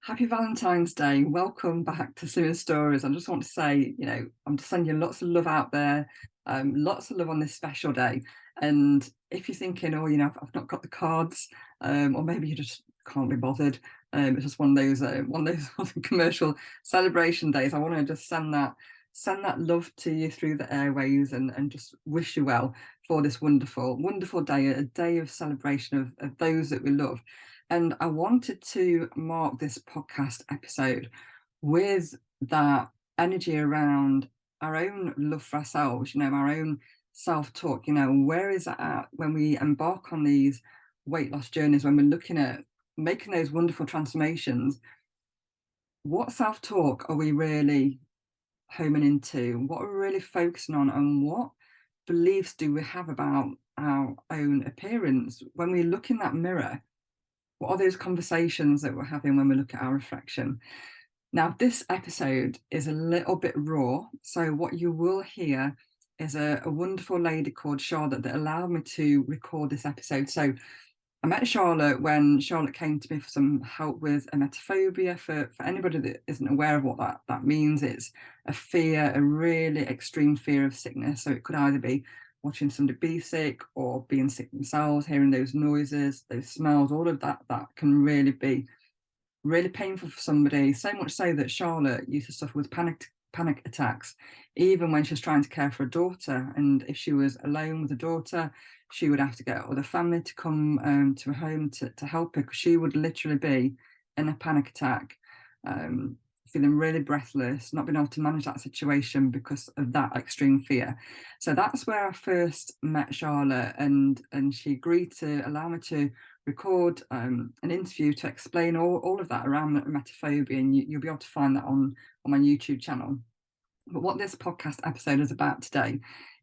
Happy Valentine's Day. Welcome back to Similar Stories. I just want to say, I'm just sending you lots of love out there, lots of love on this special day. And if you're thinking, oh, I've not got the cards, or maybe you just can't be bothered, it's just one of those commercial celebration days. I want to just send that love to you through the airwaves and just wish you well for this wonderful, wonderful day, a day of celebration of those that we love. And I wanted to mark this podcast episode with that energy around our own love for ourselves, our own self-talk. Where is that at when we embark on these weight loss journeys, when we're looking at making those wonderful transformations? What self-talk are we really homing into? What are we really focusing on? And what beliefs do we have about our own appearance? When we look in that mirror, what are those conversations that we're having when we look at our reflection? Now, this episode is a little bit raw. So what you will hear is a wonderful lady called Charlotte that allowed me to record this episode. So I met Charlotte when Charlotte came to me for some help with emetophobia. For anybody that isn't aware of what that means, it's a fear, a really extreme fear of sickness. So it could either be watching somebody be sick or being sick themselves, hearing those noises, those smells, all of that can really be really painful for somebody. So much so that Charlotte used to suffer with panic attacks, even when she was trying to care for a daughter. And if she was alone with a daughter, she would have to get other family to come to her home to help her, because she would literally be in a panic attack, feeling really breathless, not being able to manage that situation because of that extreme fear. So that's where I first met Charlotte, and she agreed to allow me to record an interview to explain all of that around emetophobia, and you'll be able to find that on my YouTube channel. But what this podcast episode is about today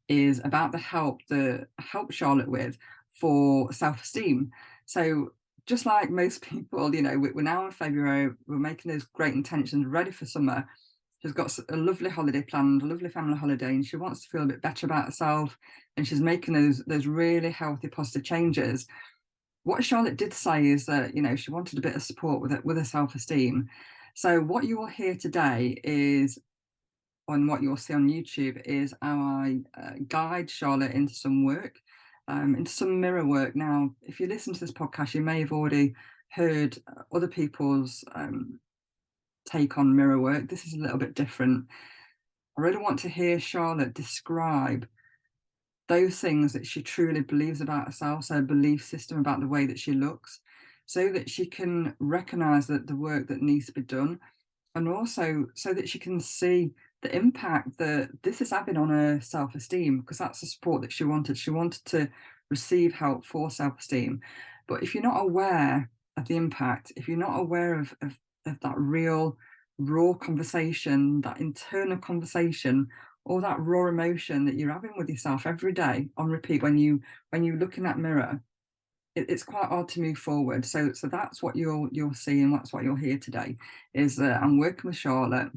is about the help that I help Charlotte with for self-esteem. So just like most people, we're now in February, we're making those great intentions ready for summer. She's got a lovely holiday planned, a lovely family holiday, and she wants to feel a bit better about herself, and she's making those really healthy, positive changes. What Charlotte did say is that, she wanted a bit of support with her self-esteem. So what you will hear today is, on what you'll see on YouTube, is how I guide Charlotte into some work, into some mirror work. Now, if you listen to this podcast, you may have already heard other people's take on mirror work. This is a little bit different. I really want to hear Charlotte describe those things that she truly believes about herself, so her belief system about the way that she looks, so that she can recognize that the work that needs to be done, and also so that she can see the impact that this is having on her self-esteem, because that's the support that she wanted. She wanted to receive help for self-esteem. But if you're not aware of the impact, if you're not aware of that real raw conversation, that internal conversation, all that raw emotion that you're having with yourself every day on repeat, when you look in that mirror, it's quite hard to move forward. So that's what you'll see, and that's what you'll hear today. Is that I'm working with Charlotte,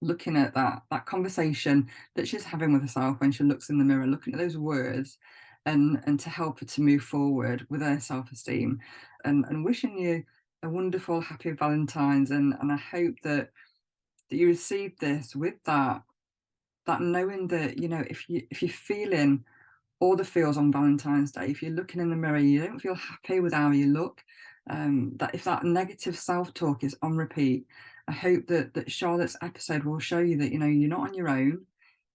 looking at that conversation that she's having with herself when she looks in the mirror, looking at those words, and to help her to move forward with her self-esteem, and wishing you a wonderful, happy Valentine's. And I hope that you receive this with that knowing that, if you're feeling all the feels on Valentine's Day, if you're looking in the mirror, you don't feel happy with how you look, that if that negative self-talk is on repeat, I hope that Charlotte's episode will show you that, you're not on your own.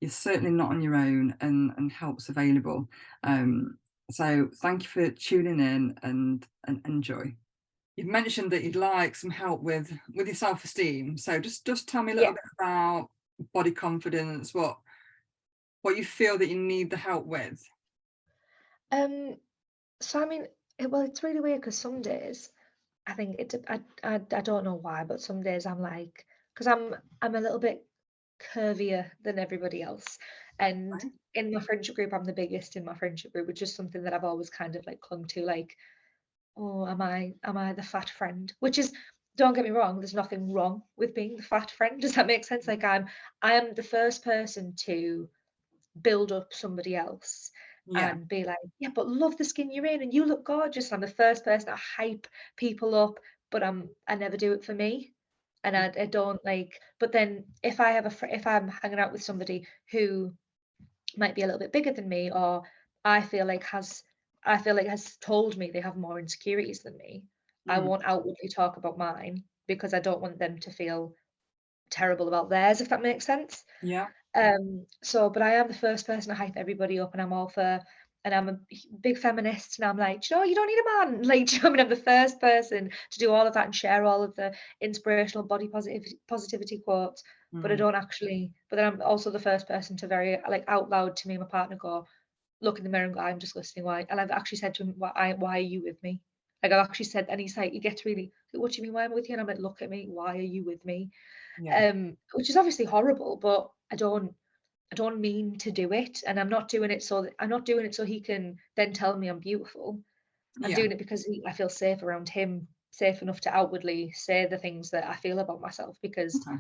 You're certainly not on your own, and help's available. So thank you for tuning in, and enjoy. You've mentioned that you'd like some help with your self-esteem. So just tell me a Yeah. little bit about body confidence, what you feel that you need the help with. Um, so I mean, it's really weird because some days I think I don't know why, but some days I'm like, because I'm a little bit curvier than everybody else, and Right? in my friendship group, I'm the biggest in my friendship group, which is something that I've always kind of like clung to, like, oh, am I the fat friend? Which is, don't get me wrong, there's nothing wrong with being the fat friend. Does that make sense? Like I am the first person to build up somebody else Yeah. and be like, "Yeah, but love the skin you're in and you look gorgeous." I'm the first person to hype people up, but I never do it for me, and I don't like. But then if I have if I'm hanging out with somebody who might be a little bit bigger than me, or I feel like has has told me they have more insecurities than me, I Mm. won't outwardly talk about mine because I don't want them to feel terrible about theirs, if that makes sense. Yeah. So, but I am the first person to hype everybody up, and I'm all for, and I'm a big feminist, and I'm like, "Do you know, you don't need a man." Like, do you know what I mean? I'm the first person to do all of that and share all of the inspirational body positivity quotes, but I Mm. don't actually. But then I'm also the first person to very like out loud to me and my partner go, look in the mirror and go, "I'm just listening." Why? And I've actually said to him, Why are you with me?" Like I've actually said, and he's like, he gets really, "What do you mean? Why am I with you?" And I'm like, "Look at me. Why are you with me?" Yeah. Which is obviously horrible, but I don't mean to do it, and I'm not doing it so he can then tell me I'm beautiful. I'm Yeah. doing it because I feel safe around him, safe enough to outwardly say the things that I feel about myself because, Okay.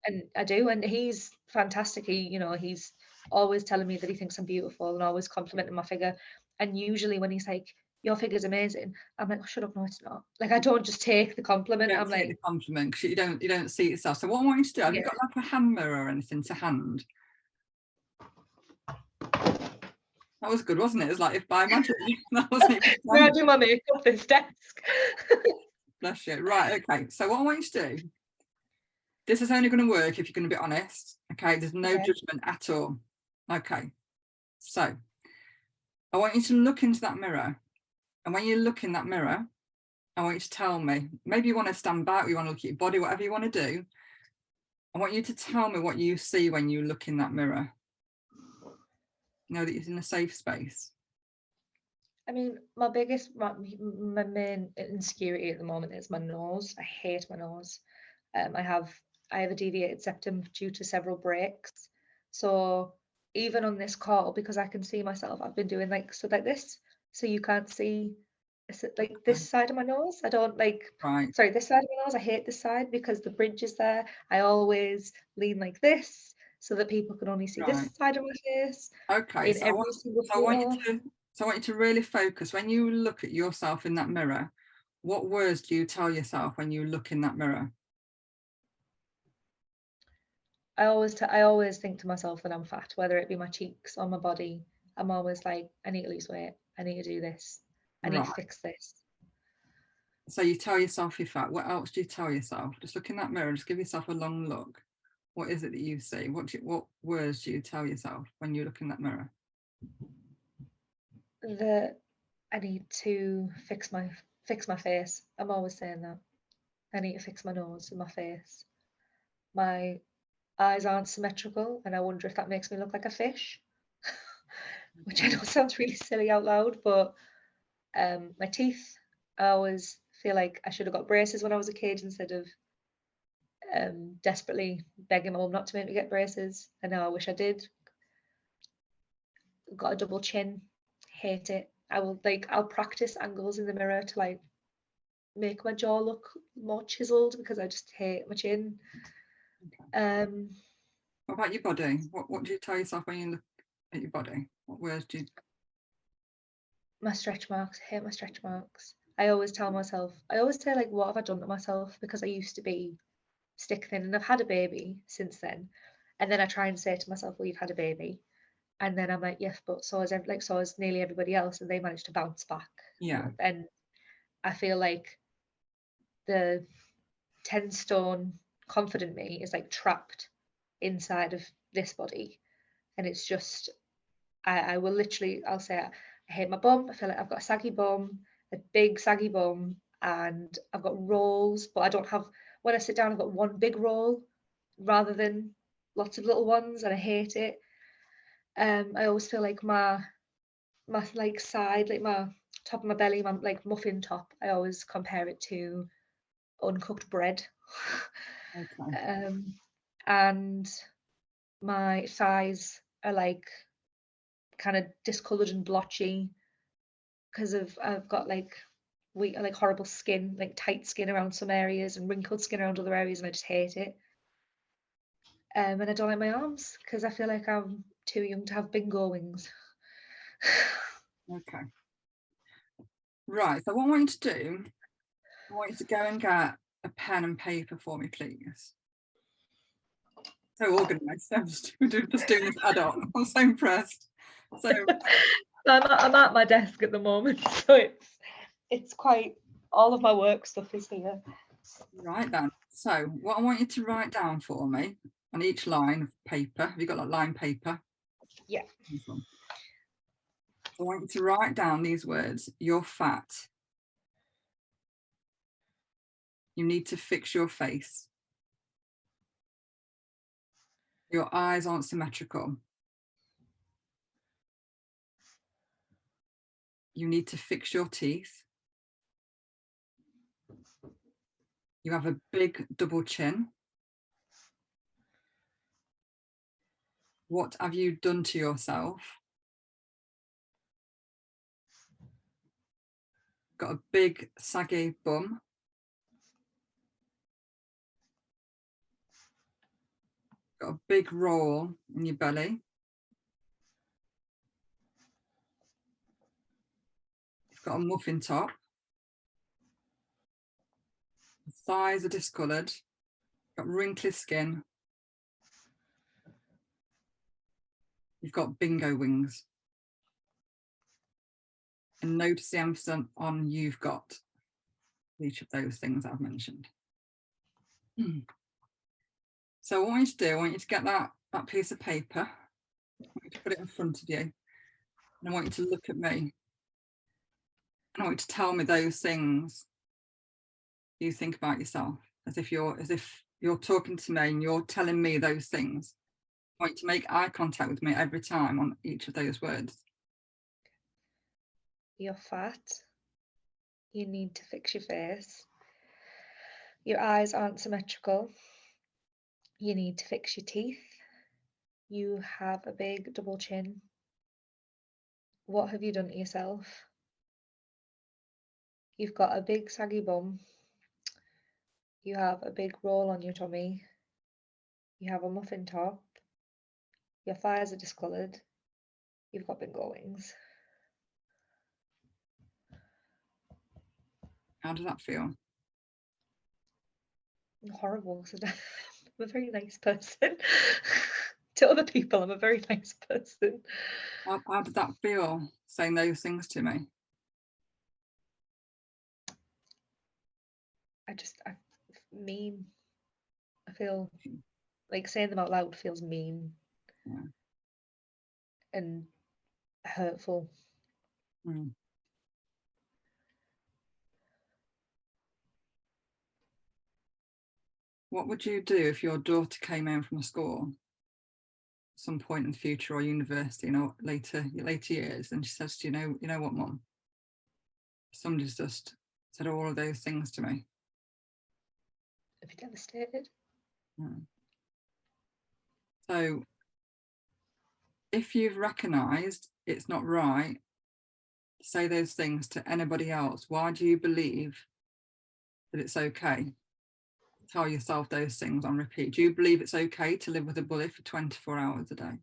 and I do, and he's fantastic. He's always telling me that he thinks I'm beautiful and always complimenting my figure. And usually when he's like, "Your figure's amazing," I'm like, "Oh, shut up, no, it's not." Like I don't just take the You compliment. don't I'm take the like, compliment because you don't see it yourself. So what I want you to do, have you yeah. got like a hand mirror or anything to hand? That was good, wasn't it? It was like if by magic that wasn't even Where I planned. do my makeup, this desk. Bless you. Right, okay. So what I want you to do, this is only going to work if you're going to be honest. Okay, there's no Okay. judgment at all. Okay, so I want you to look into that mirror. And when you look in that mirror, I want you to tell me, maybe you want to stand back, you want to look at your body, whatever you want to do. I want you to tell me what you see when you look in that mirror. Know that you're in a safe space. I mean, my main insecurity at the moment is my nose. I hate my nose. Um, I have I have a deviated septum due to several breaks. So even on this call, because I can see myself, I've been doing like so like this, so you can't see like this Okay. side of my nose. I don't like, Right, sorry, this side of my nose. I hate this side because the bridge is there. I always lean like this so that people can only see right. this side of my face Okay, in every single I want you photo. to so I want you to really focus when you look at yourself in that mirror. What words do you tell yourself when you look in that mirror? I always think to myself that I'm fat, whether it be my cheeks or my body. I'm always like, I need to lose weight. I need to do this. I need to Right. fix this. So you tell yourself you're fat. What else do you tell yourself? Just look in that mirror, just give yourself a long look. What is it that you see? What words do you tell yourself when you look in that mirror? That I need to fix my face. I'm always saying that. I need to fix my nose and my face. My eyes aren't symmetrical, and I wonder if that makes me look like a fish, which I Okay. know sounds really silly out loud, but my teeth, I always feel like I should have got braces when I was a kid instead of desperately begging my mum not to make me get braces. And now I wish I did. Got a double chin, hate it. I'll practice angles in the mirror to like make my jaw look more chiseled because I just hate my chin. Okay. Um, What about your body? What do you tell yourself when you look at your body? What words do you? my stretch marks, I hate my stretch marks. I always say like, what have I done to myself? Because I used to be stick thin and I've had a baby since then. And then I try and say to myself, well, you've had a baby. And then I'm like, yes, but so has nearly everybody else, and they managed to bounce back. Yeah. And I feel like the 10 stone confident me is like trapped inside of this body. And it's just, I will literally, I'll say, I hate my bum. I feel like I've got a saggy bum, a big saggy bum, and I've got rolls, but I don't have, when I sit down, I've got one big roll rather than lots of little ones, and I hate it. I always feel like my like side, like my top of my belly, my like muffin top, I always compare it to uncooked bread. Okay. um, and my thighs are like kind of discolored and blotchy because of I've got like we like horrible skin, like tight skin around some areas and wrinkled skin around other areas, and I just hate it. And I don't like my arms because I feel like I'm too young to have bingo wings. Okay. Right. So what I want you to do, I want you to go and get a pen and paper for me, please. So organised. We're just doing this adult. I'm so impressed. So I'm at my desk at the moment, so it's quite, all of my work stuff is here. right then. So what I want you to write down for me on each line of paper. Have you got that line paper? Yeah. This one. So I want you to write down these words. You're fat. You need to fix your face. Your eyes aren't symmetrical. You need to fix your teeth. You have a big double chin. What have you done to yourself? Got a big saggy bum. Got a big roll in your belly. You've got a muffin top. The thighs are discoloured. Got wrinkly skin. You've got bingo wings. And notice the emphasis on you've got each of those things I've mentioned. So what I want you to do, I want you to get that piece of paper. I want you to put it in front of you. And I want you to look at me. And I want you to tell me those things you think about yourself, as if you're talking to me and you're telling me those things. I want you to make eye contact with me every time on each of those words. You're fat. You need to fix your face. Your eyes aren't symmetrical. You need to fix your teeth. You have a big double chin. What have you done to yourself? You've got a big saggy bum. You have a big roll on your tummy. You have a muffin top. Your thighs are discoloured. You've got bingo wings. How does that feel? Horrible, because I'm a very nice person. To other people, I'm a very nice person. How did that feel, saying those things to me? I mean, I feel like saying them out loud feels mean. Yeah. And hurtful. Mm. What would you do if your daughter came home from school at some point in the future, or university, later years, and she says to you, you know what, Mum? Somebody's just said all of those things to me. I'd be devastated. Mm. So if you've recognised it's not right to say those things to anybody else, why do you believe that it's okay to tell yourself those things on repeat? Do you believe it's okay to live with a bully for 24 hours a day?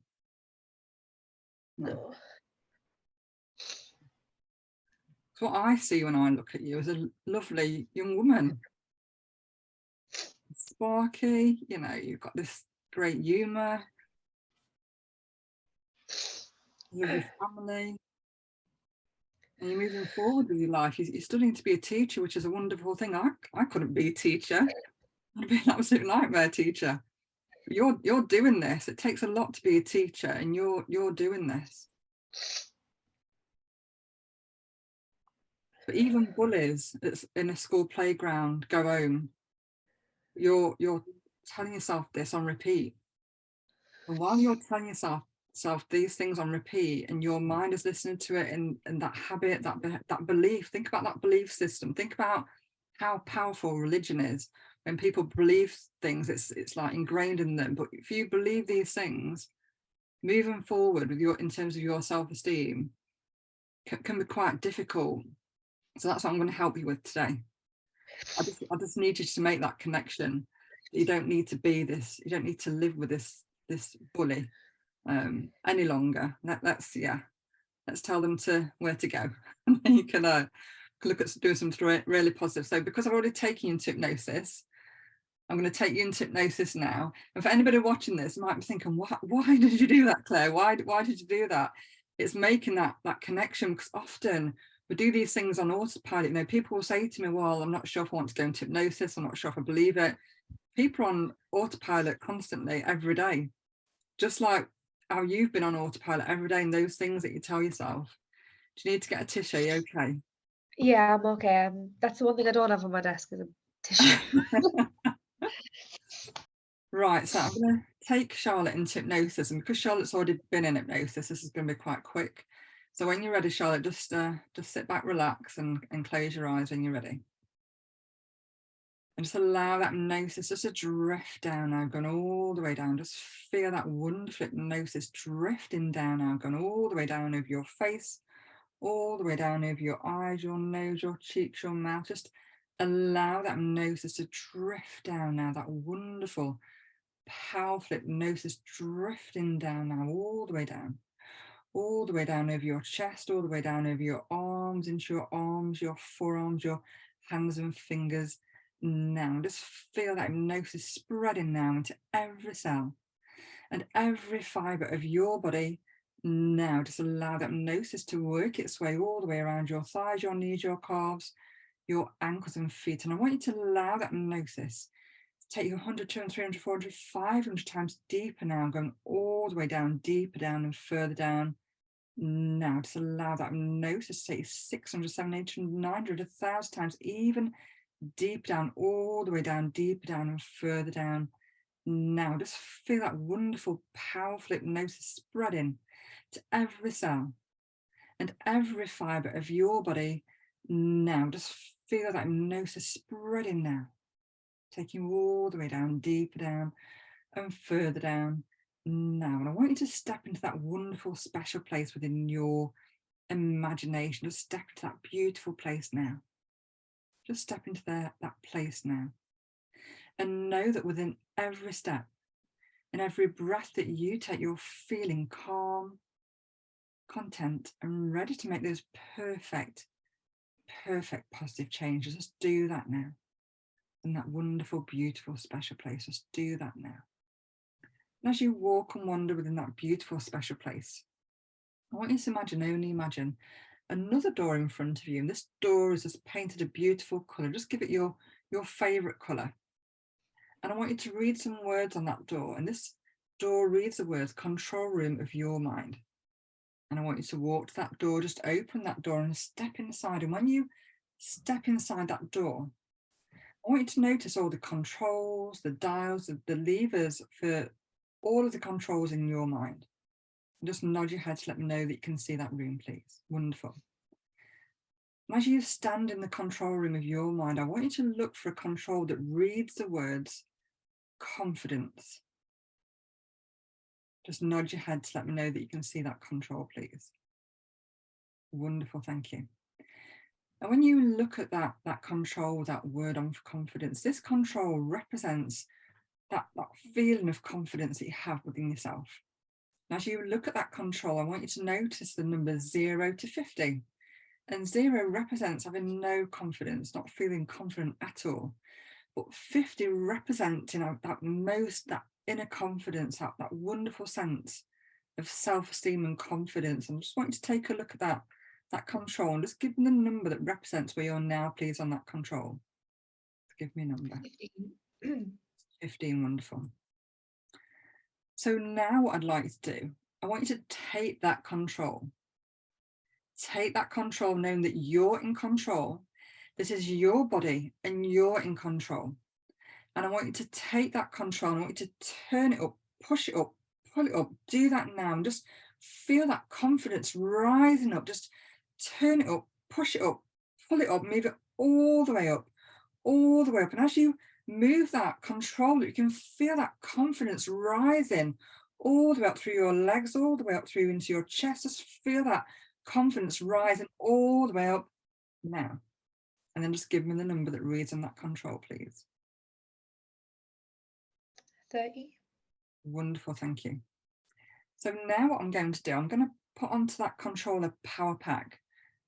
No. So what I see when I look at you is a lovely young woman. Sparky, you've got this great humour, lovely family, and you're moving forward with your life. You're studying to be a teacher, which is a wonderful thing. I couldn't be a teacher. I'd be an absolute nightmare teacher. But you're doing this. It takes a lot to be a teacher, and you're doing this. But even bullies that's in a school playground go home. You're telling yourself this on repeat. And while you're telling yourself these things on repeat, and your mind is listening to it, and that habit, that belief, think about that belief system. Think about how powerful religion is. When people believe things, it's like ingrained in them. But if you believe these things, moving forward with in terms of your self-esteem can be quite difficult. So that's what I'm going to help you with today. I just need you to make that connection. You don't need to be this. You don't need to live with this bully any longer. Let's tell them where to go. And then you can look at doing something really positive. So because I've already taken you into hypnosis, I'm going to take you into hypnosis now. And for anybody watching this, might be thinking, why did you do that, Claire? Why did you do that? It's making that connection, because often we do these things on autopilot. You know, people will say to me, well, I'm not sure if I want to go into hypnosis. I'm not sure if I believe it. People are on autopilot constantly every day, just like how you've been on autopilot every day, and those things that you tell yourself. Do you need to get a tissue? Are you okay? Yeah, I'm okay. That's the one thing I don't have on my desk is a tissue. Right, so I'm going to take Charlotte into hypnosis, and because Charlotte's already been in hypnosis, this is going to be quite quick. So when you're ready, Charlotte, just sit back, relax, and close your eyes when you're ready. And just allow that hypnosis just to drift down now, going all the way down. Just feel that wonderful hypnosis drifting down now, going all the way down over your face, all the way down over your eyes, your nose, your cheeks, your mouth. Just allow that hypnosis to drift down now, that wonderful, powerful hypnosis drifting down now, all the way down. All the way down over your chest, all the way down over your arms, into your arms, your forearms, your hands and fingers. Now, just feel that hypnosis spreading now into every cell and every fibre of your body. Now, just allow that hypnosis to work its way all the way around your thighs, your knees, your calves, your ankles and feet. And I want you to allow that hypnosis to take you 100, 200, 300, 400, 500 times deeper now, going all the way down, deeper down and further down. Now, just allow that hypnosis to take 600, 700, 800, 900, 1,000 times, even deep down, all the way down, deeper down and further down. Now, just feel that wonderful, powerful hypnosis spreading to every cell and every fibre of your body. Now, just feel that hypnosis spreading now, taking you all the way down, deeper down and further down. Now, and I want you to step into that wonderful, special place within your imagination. Just step into that beautiful place now. Just step into that place now. And know that within every step and every breath that you take, you're feeling calm, content, and ready to make those perfect, positive changes. Just do that now. In that wonderful, beautiful, special place. Just do that now. And as you walk and wander within that beautiful, special place, I want you to only imagine another door in front of you. And this door is just painted a beautiful colour. Just give it your favourite colour. And I want you to read some words on that door. And this door reads the words control room of your mind. And I want you to walk to that door, just open that door and step inside. And when you step inside that door, I want you to notice all the controls, the dials, the levers for all of the controls in your mind. Just nod your head to let me know that you can see that room, please. Wonderful. And as you stand in the control room of your mind, I want you to look for a control that reads the words confidence. Just nod your head to let me know that you can see that control, please. Wonderful, thank you. And when you look at that control, that word on confidence, this control represents that feeling of confidence that you have within yourself. And as you look at that control, I want you to notice the numbers 0 to 50. And 0 represents having no confidence, not feeling confident at all. But 50 representing that inner confidence, that wonderful sense of self-esteem and confidence. And I just want you to take a look at that control and just give them the number that represents where you're now, please, on that control. Give me a number. 15. 15, wonderful. So now what I'd like you to do, I want you to take that control. Take that control, knowing that you're in control. This is your body and you're in control. And I want you to take that control. I want you to turn it up, push it up, pull it up. Do that now and just feel that confidence rising up. Just turn it up, push it up, pull it up, move it all the way up, all the way up. And as you move that control, you can feel that confidence rising all the way up through your legs, all the way up through into your chest. Just feel that confidence rising all the way up now. And then just give me the number that reads on that control, please. 30. Wonderful, thank you. So now what I'm going to do, I'm going to put onto that controller power pack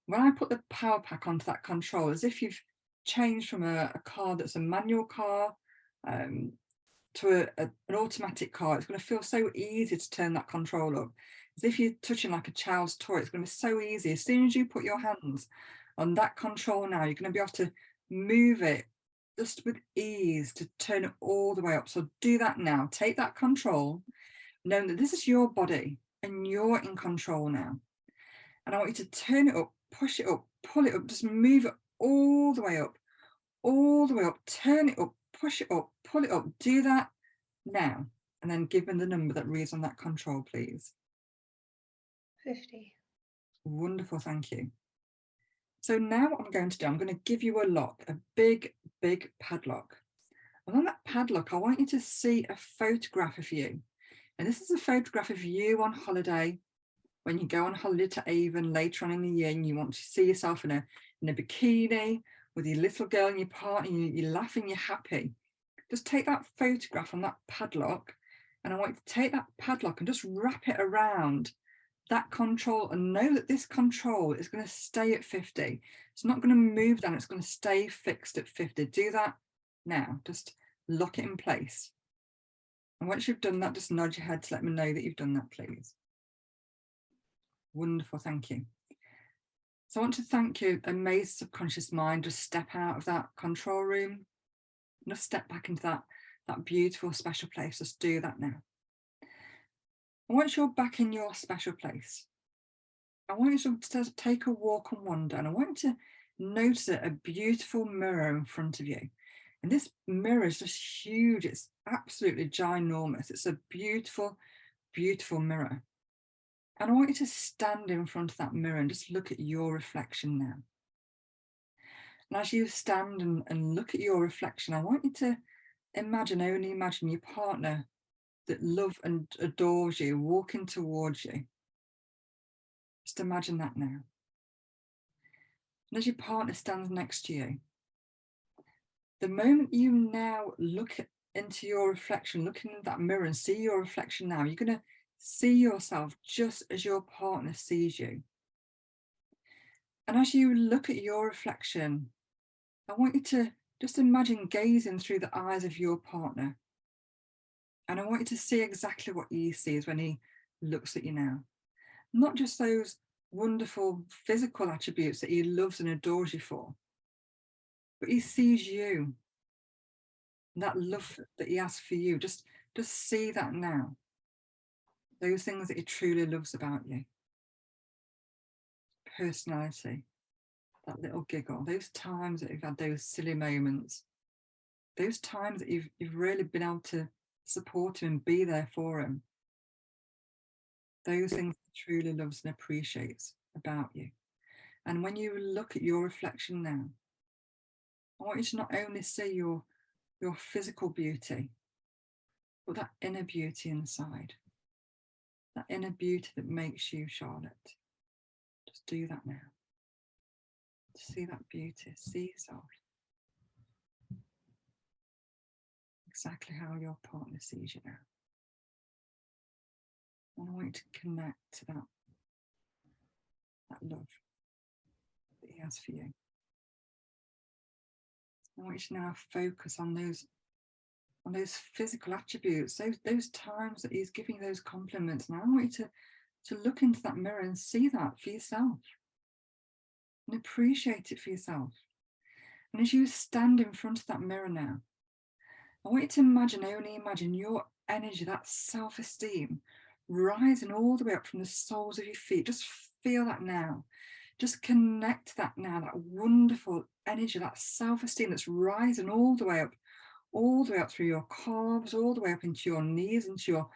When I put the power pack onto that control, as if you've changed from a car that's a manual car, um, to an automatic car, it's going to feel so easy to turn that control up. As if you're touching like a child's toy, it's going to be so easy. As soon as you put your hands on that control now, you're going to be able to move it just with ease to turn it all the way up. So do that now. Take that control, knowing that this is your body and you're in control now. And I want you to turn it up, push it up, pull it up, just move it all the way up, all the way up, turn it up, push it up, pull it up. Do that now. And then give me the number that reads on that control, please. 50. Wonderful, thank you. So now what I'm going to do, I'm going to give you a lock, a big, big padlock. And on that padlock, I want you to see a photograph of you. And this is a photograph of you on holiday, when you go on holiday to Avon later on in the year and you want to see yourself in a bikini with your little girl and your partner, you're laughing, you're happy. Just take that photograph on that padlock, and I want you to take that padlock and just wrap it around that control, and know that this control is going to stay at 50. It's not going to move down, it's going to stay fixed at 50. Do that now. Just lock it in place. And once you've done that, just nod your head to let me know that you've done that, please. Wonderful, thank you. So I want to thank you, amazing subconscious mind. Just step out of that control room, just step back into that beautiful special place. Just do that now. And once you're back in your special place, I want you to take a walk and wander, and I want you to notice a beautiful mirror in front of you. And this mirror is just huge. It's absolutely ginormous. It's a beautiful, beautiful mirror. And I want you to stand in front of that mirror and just look at your reflection now. And as you stand and look at your reflection, I want you to only imagine your partner that loves and adores you walking towards you. Just imagine that now. And as your partner stands next to you, the moment you now look into your reflection, look in that mirror and see your reflection now, you're going to see yourself just as your partner sees you. And as you look at your reflection, I want you to just imagine gazing through the eyes of your partner. And I want you to see exactly what he sees when he looks at you now. Not just those wonderful physical attributes that he loves and adores you for, but he sees you, and that love that he has for you. Just see that now. Those things that he truly loves about you. Personality, that little giggle, those times that you've had those silly moments, those times that you've really been able to support him and be there for him. Those things he truly loves and appreciates about you. And when you look at your reflection now, I want you to not only see your physical beauty, but that inner beauty inside. That inner beauty that makes you Charlotte. Just do that now. See that beauty, see yourself. Exactly how your partner sees you now. And I want you to connect to that love that he has for you. I want you to now focus on those physical attributes, those times that he's giving those compliments. And I want you to look into that mirror and see that for yourself and appreciate it for yourself. And as you stand in front of that mirror now, I want you to only imagine your energy, that self-esteem, rising all the way up from the soles of your feet. Just feel that now. Just connect to that now, that wonderful energy, that self-esteem that's rising all the way up through your calves, all the way up into your knees, into your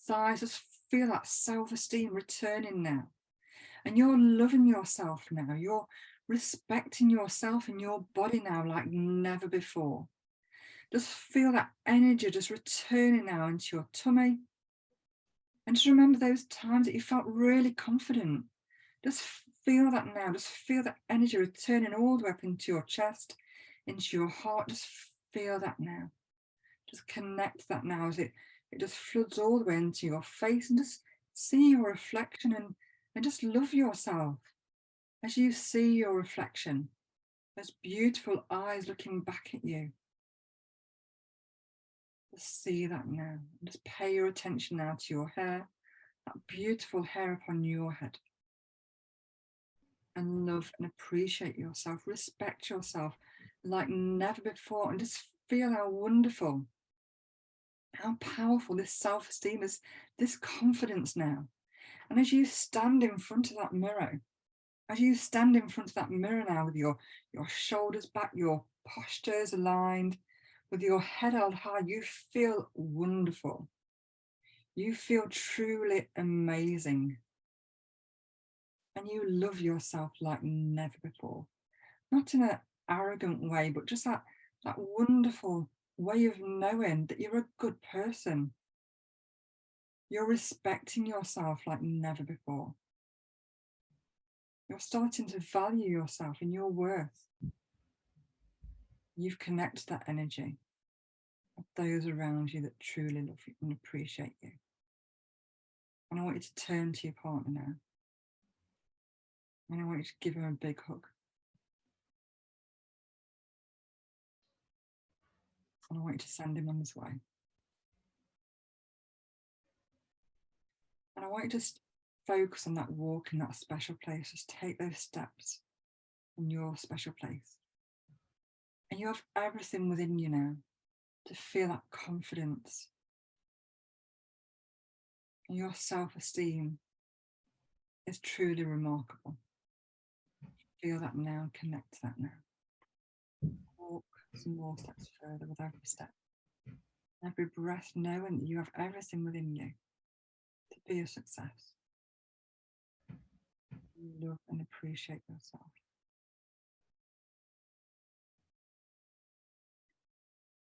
thighs. Just feel that self-esteem returning now. And you're loving yourself now. You're respecting yourself and your body now like never before. Just feel that energy just returning now into your tummy. And just remember those times that you felt really confident. Just feel that now. Just feel that energy returning all the way up into your chest, into your heart. Just feel that now. Just connect that now as it just floods all the way into your face, and just see your reflection and just love yourself As you see your reflection, those beautiful eyes looking back at you, just see that now. Just pay your attention now to your hair, that beautiful hair upon your head. And love and appreciate yourself, respect yourself like never before, and just feel how wonderful, how powerful this self-esteem is, this confidence now. And as you stand in front of that mirror, as you stand in front of that mirror now with your shoulders back, your postures aligned, with your head held high, you feel wonderful. You feel truly amazing. And you love yourself like never before. Not in an arrogant way, but just that wonderful way of knowing that you're a good person. You're respecting yourself like never before. You're starting to value yourself and your worth. You've connected that energy of those around you that truly love you and appreciate you. And I want you to turn to your partner now. And I want you to give him a big hug. And I want you to send him on his way. And I want you to just focus on that walk in that special place. Just take those steps in your special place. And you have everything within you now to feel that confidence. And your self-esteem is truly remarkable. Feel that now, connect to that now. Walk some more steps further with every step. Every breath, knowing that you have everything within you to be a success. Love and appreciate yourself.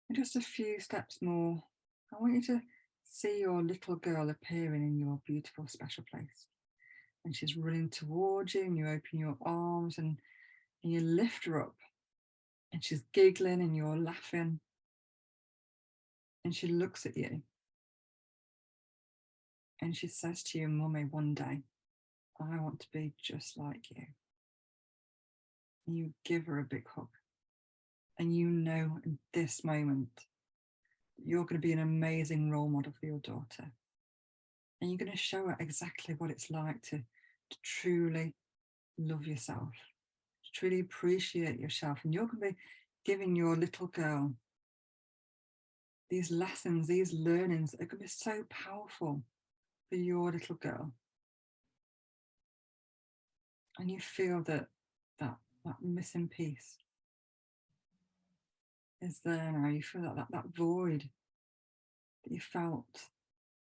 And just a few steps more, I want you to see your little girl appearing in your beautiful special place. And she's running towards you, and you open your arms and you lift her up. And she's giggling and you're laughing. And she looks at you. And she says to you, Mummy, one day, I want to be just like you. And you give her a big hug. And you know in this moment, you're going to be an amazing role model for your daughter. And you're going to show her exactly what it's like to truly love yourself, to truly appreciate yourself. And you're going to be giving your little girl these lessons, these learnings that are going to be so powerful for your little girl. And you feel that missing piece is there now. You feel that void that you felt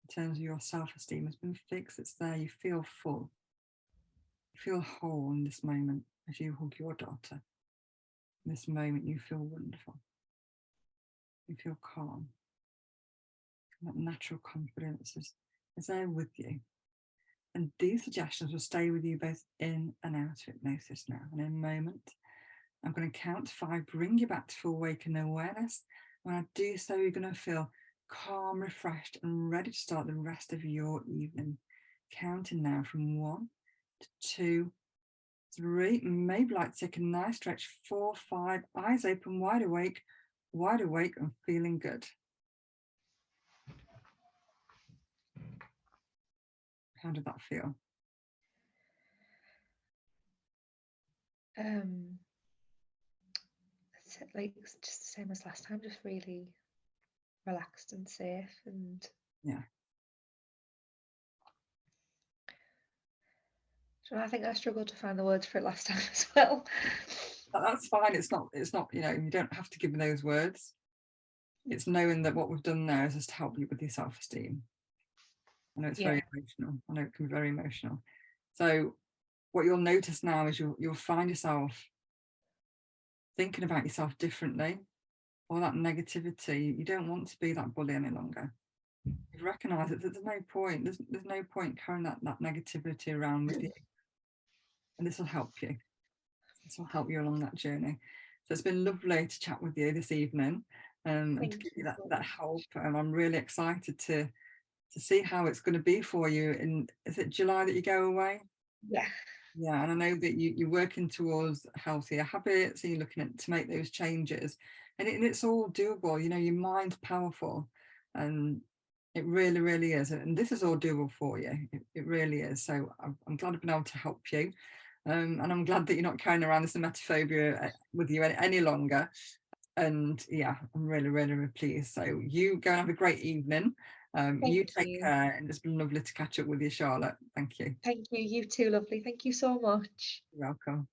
in terms of your self-esteem has been fixed. It's there. You feel full. You feel whole in this moment as you hug your daughter. In this moment, you feel wonderful. You feel calm. And that natural confidence is there with you. And these suggestions will stay with you both in and out of hypnosis now. And in a moment, I'm going to count to 5, bring you back to full waking awareness. When I do so, you're going to feel calm, refreshed, and ready to start the rest of your evening. Counting now from 1 to 2, 3, maybe like to take a nice stretch, 4, 5, eyes open, wide awake and feeling good. How did that feel? Like just the same as last time, just really relaxed and safe. And yeah, so I think I struggled to find the words for it last time as well. That's fine. It's not, you don't have to give me those words. It's knowing that what we've done now is just to help you with your self-esteem. I know it's very emotional. I know it can be very emotional. So what you'll notice now is you'll find yourself thinking about yourself differently. All that negativity, you don't want to be that bully any longer. You've recognised that there's no point. There's no point carrying that negativity around with you. And this will help you. This will help you along that journey. So it's been lovely to chat with you this evening, and to give you that help. And I'm really excited to see how it's going to be for you. Is it July that you go away? Yeah. Yeah, and I know that you're working towards healthier habits and you're looking at to make those changes. And it's all doable, you know, your mind's powerful and it really, really is. And this is all doable for you. It really is. So I'm glad I've been able to help you. And I'm glad that you're not carrying around this emetophobia with you any longer. And yeah, I'm really, really, really pleased. So you go and have a great evening. You Thank take you. care, and it's been lovely to catch up with you, Charlotte. Thank you. Thank you. You too, lovely. Thank you so much. You're welcome.